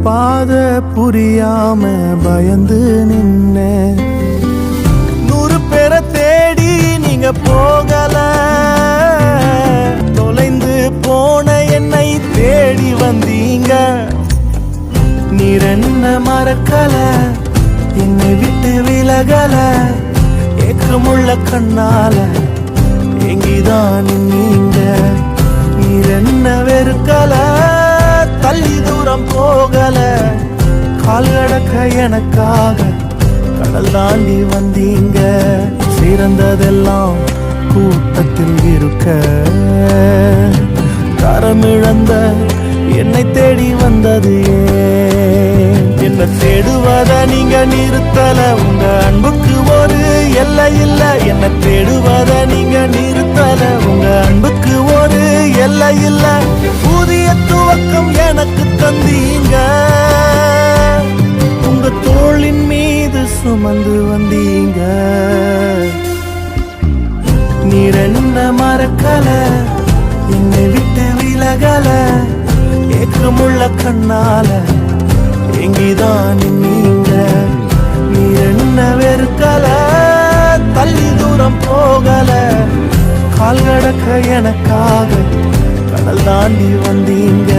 பாத புரியாம பயந்து நின்ன 100 பேரை தேடி நீங்க போகல, தொலைந்து போன என்னை தேடி வந்தீங்க. நீர் என்ன மறக்கல, என்னை விட்டு விலகல, ஏக்கமுள்ள கண்ணால எங்கிதான் நீங்க. நீர் என்ன வெறுக்கல, தள்ளி தூரம் போகல, கால் கடக்க எனக்காக கடல் தாண்டி வந்தீங்க. சிறந்ததெல்லாம் கூட்டத்தில் இருக்க, தரமிழந்த என்னை தேடி வந்தது ஏன்? என்ன தேடுவத நீங்க நிறுத்தல, உங்க அன்புக்கு ஒரு எல்லை இல்ல. என்ன தேடுவத நீங்க நிறுத்தல, உங்க அன்புக்கு ஒரு எல்லை இல்ல. புதிய துவக்கம் எனக்கு தந்தீங்க, உங்க தோளின் மீது சுமந்து வந்தீங்க. நீர் என்ன மறக்கல, என்னை விட்டு விலகல, ஏக்கமுள்ள கண்ணால எங்கிதான் நீங்க. நீர் என்ன வெறுக்கல, தள்ளி தூரம் போகல, கால் கடக்க எனக்காக கடல் தாண்டி வந்தீங்க.